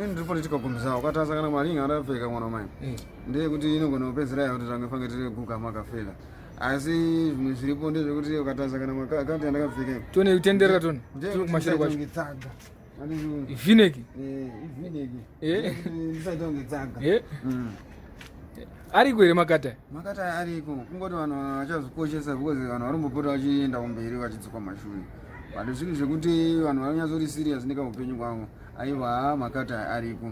ini ndiri politika kumzawo kwatasa kana malinga adapfeka mwana mai ndiye kuti inogona kupedzera kuti tangafange tiri guka makafela asi zvimwe zviripo ndezvekuti ukatasa kana makati andakapfeka tone kutenderera tone kumashira kwacho ngitsaga vineki ndisaita kunge tsaga ariko ere makata ariko kungoti vanhu vachazvikoshesa because vanhu varimbopota vachienda kumberi vachidzoka mashure but zvinhu zvekuti vanhu vanonyatsori serious nekaupenyu kwavo aiwa makata ariko.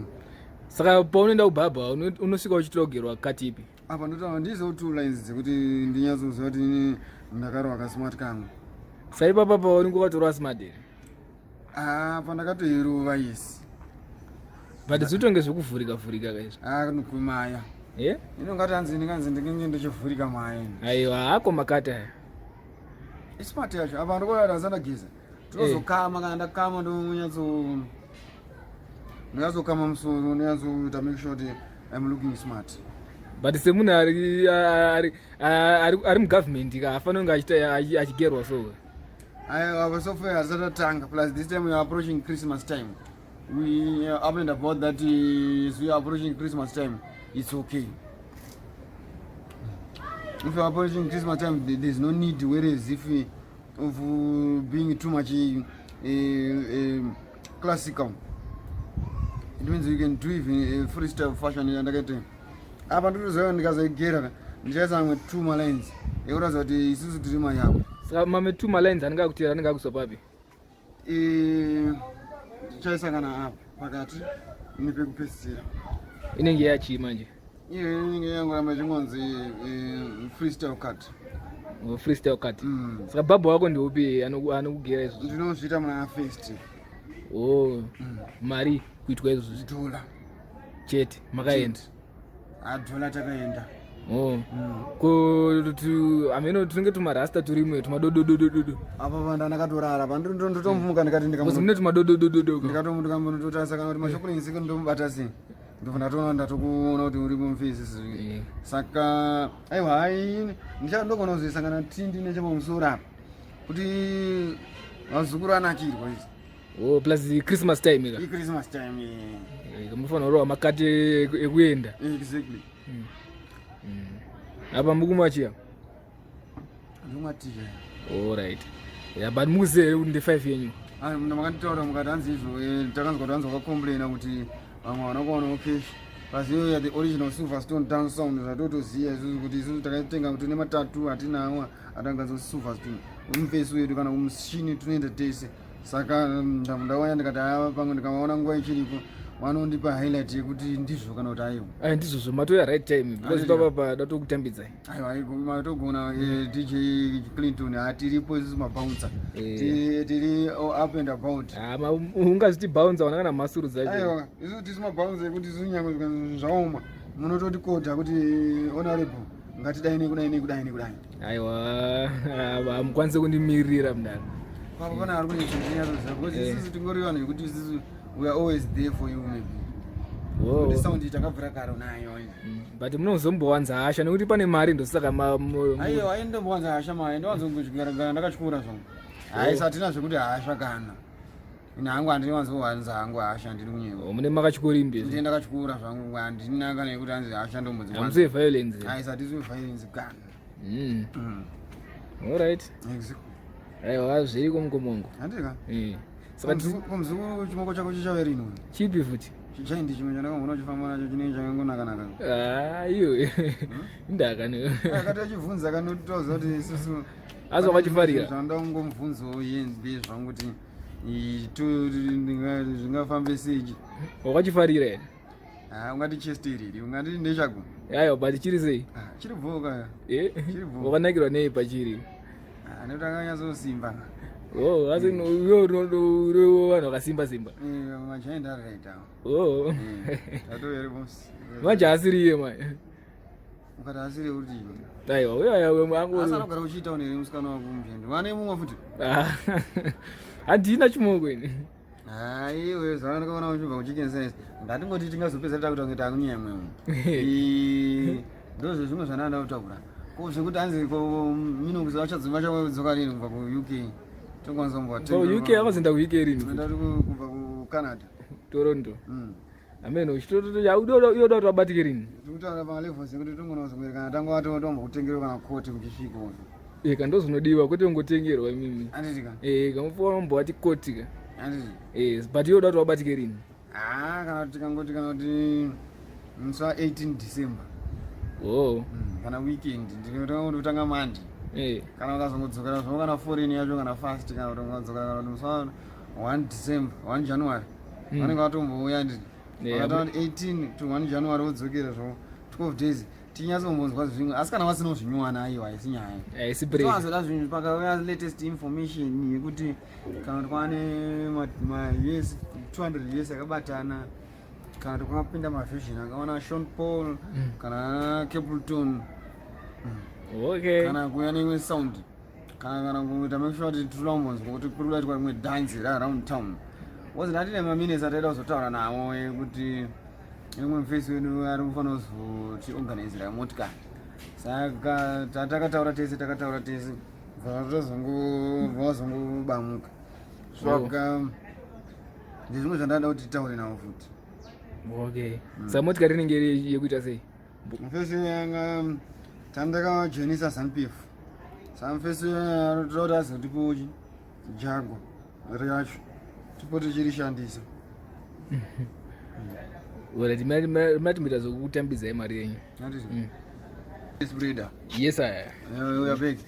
Saka paunoenda kubhabha unosvika uchitira kugerwa kati ipi? Apa ndotaura ndizo 2 lines dzekuti ndinyatsoziva kuti ndakarwa kasmart kangu. Saipapa paunenge wakatorwa smart here? Pandakatoiruva isi. But zvitonge zvekuvhurika kaizvo. Kunokumaya. Inongati hanzi ndikanzi ndinenge ndichivhurika maya. Aiwa hako makata aya. Smart yacho apa ndikoyada sandageza. Tinozokama kana ndakama ndingazokama musoro ndinyazoita make sure that I'm looking smart. But semunhu ari mugovernment afanonge achigerwa so. So far hatisatanga plus this time we are approaching Christmas time. We are up and about that is we are approaching Christmas time. It's okay. If you are approaching Christmas time, there's no need to worry as if of being too much classical. It means you can do even a freestyle fashion and again. Apa ndikuzoona ndikazogera ndichaisa amwe 2 lines. Ekuratidza kuti isusu tiri mayako. Saka mame 2 lines anenge akusopapi? Ndichaisa kana apa pakati nepekupedzisira. Inenge yachi manje? Iyo inenge yangoramba chingonzi freestyle cut. Freestyle cut. Saka baba wako ndeupi anokugera izvo? Ndinozviita muna first. Mari kuitwa izvo $2 chete makaenda? $2 takaenda. Ameno tunenge tumarasta turimwe tumadododododo. Apa panda ndakatorara pandotomumuka ndikati ndikamuine tumadododododo. Ndikatomuka ndototasa kana kuti mashokulenzi ndomubata sei. Ndofuna toona ndatokuona kuti uri mufisi. Saka aiwa hai ndichandogona kuzosangana tindi nechepamusoro apa kuti vazukuru anakirwa izvi. Plus Christmas time ika. Christmas time. Kamufana rowa makati ekuenda. Exactly. Apa mukumachia? Ndumaticha. All right. Yeah, but muze ndi 5 yenyu. Ndamakanditaura mukati hanzi izvo takanzwa kuti hanzi wakacomplaina kuti vamwe vanokuona ukeshi. Pasi iyo the original Silverstone dance sound zvatotoziya isusu kuti isusu takatenga kuti nematatu atinawo atangazo Silverstone. Umufesi wedu kana umushini tunoenda tese. Saka ndawanya ndikati ava pamwe ndikamaona nguva ichiripo vanondipa highlight yekuti ndizvo kana kuti aiwa. Ndizvo matoya right time because papa datokutambidza. Aiwa matogona DJ Clinton atiripo isusu mabouncer. Tiri up and about. Ungaziti bouncer kana masuru dzacho. Aiwa isusu tisi mabouncer kuti zvinyanga zvaoma munototi kodha kuti honorable ngatidai kudai. Aiwa amukwanise kundimirira mndana. Papa pana ari kunyatsozvinyatsoziva because isusu tingoriwa nekuti isusu we are always there for you maybe. Kuti sound takabvira kare nayo. But munozombowanza hasha nekuti pane mari ndosaka aiwa aindombowanza hasha mari ndowanzongogara ndakachikura zvangu. Hai satina zvekuti hasha kana. Ina hangu handinowanzowanza hangu hasha ndiri kunyewa. Mune makachikora imbe. Ndiri ndakachikura zvangu handina kana yekuti hanzi hasha ndombodziwanza. Hamuse violence. Hai satizwe violence kana. All right. Exactly. Aiwa zviriko mukomongo. Handika? Saka kumzukuru chimoko chako chichave rino. Chipi futi? Chichaindi chimwe chandakaona uchifamba nacho chinenge chakangonaka. Iyo indakane. Akati achivhunza kanotauza kuti isusu azo vachifarira. Zvandangomubvunzo yenzi zvangu kuti zvingafambe seji. Wakachifarira ere? Ungati chest iriri, ungati ndechako. Aiwa but chiri sei? Chiri bvoka. Chiri bvoka. Wakanakirwa nei pachiri? Ndotakanyatsosimba. Asi uyo vanhu vakasimba. Machaenda right now. Tatovere bosi. Manje asiriye mai. Ukati asiriye kuti. Aiwa uyo mangu. Asanogara uchiita unere musikana wako muzvendo. Vane mumwe futi. Handina chimoko ini. Iwe zvandakaona uchibva kuchicken ngatingoti tingazopedza takuita kunge takunyanya mwewo. Ndozvo zvimwe zvandanda kutaura. Zvekuti hanzi minongusa vachadzoka rini kubva ku-UK. Tokwanisa UK akazoenda ku-UK rini? Ndari kubva ku-Canada. Toronto. amene uchitoto yoda wabatike rini tikutaura palevel sekuti tingonozomwera kana tangu tombo kutengerwa kana koti mchisvika uno ka ndozvinodiwa kwete ungotengerwa imimi anditika kamufuwa mbowati koti ka anditi but yoda kuti wabatike rini kana tikangoti kana kuti musi 18 December kana weekend ndinotaura kuti utanga mandi kana ukazongodzokera zvavo kana foreign yacho kana fast kana kuti ungadzokera kana kuti musi 1 December 1 January vanenge vatombouya nditi vakataura kuti 18 to 1 January wodzokera zvavo 12 days tinyatsombodzwa zvimwe asi kana vasina zvinywana aiwa haisi nyaya azoda zvinhu pakauya latest information yekuti kana kuti kwane ma-US 200 US akabatana kana kuti kwakapinda mavision akaona Sean Paul kana Capleton kana kuya neimwe sound kana kuita make sure kuti tinombonzwa kuti kuri kudaitwa rimwe dance ra-around town wazina tine maminutes ataida kuzotaura nawo kuti imwe mufesi wedu ari kufanira kuzotiorganizira motikari saka takataura tese vazongobamuka saka ndezvimwe zvandada kuti titaure navo futi saka motikari inenge iri yekuita sei mufesi yanga tandakajoinisa ZANU-PF saka mufesi anotoda kuti azotipo jago racho tipo tichirishandisa matimita zokutambidza imari yenyu yes uyapeki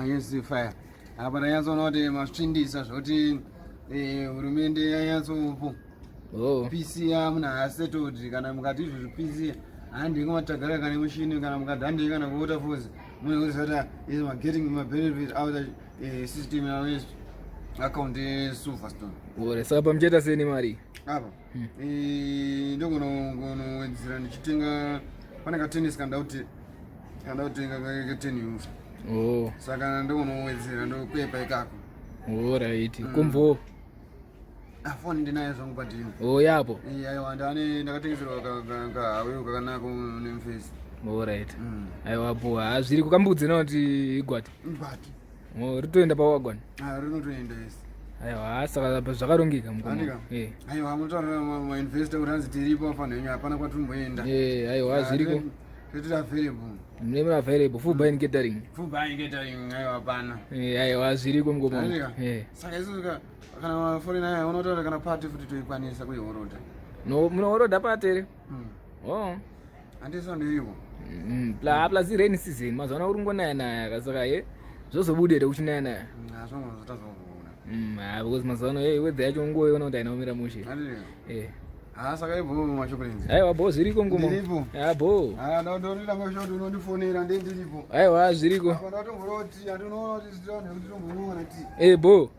yes fire apa tanyatsoona kuti masvindisa zvoti hurumende yanyatsopo PC yamuna hasetodi kana mukati izvozvo PC handingi matagara kana mushini kana mukati handingi kana kuota fozi mune kuti zata is getting my benefit out system yawe account Silverstone saka pamuchaita seni mari apa ndogonowedzera ndichitenga pane katennis kandautenga ka10 euros saka ndogonowedzera ndokwepa ikako right kumvo afoni ndinayo zvangu padini yapo aiwa ndakatengeserwa kahawe kakanako nemufesi right aiwapo zviri kukambudzina kuti igwati ritoenda pawagwana rinotoenda yes aiwa saka zvakarongeka mukoma aiwa munotaurira mainvesta kuti hanzi tiripo afanira yenyu hapana kwatirumboenda aiwa zviriko tiri available mune available full buying catering aiwa hapana aiwa zviriko mukoma saka isusu kana maforeign aya unotaura kana pati futi toikwanisa kuihoroda munohoroda patere handisa ndiripo plus rain season mazuva uri ngonaya kasaka zvozobudere uchinaya because mazuva ano wedza yacho ungoiona kuti ainaomira mushe saka ibvo mashokurenzi aiwa bo zviriko ngoma bo ndorida mashoti unondifonera ndendiripo aiwa zviriko ndatomboroti handinoona kuti titomboona ti bo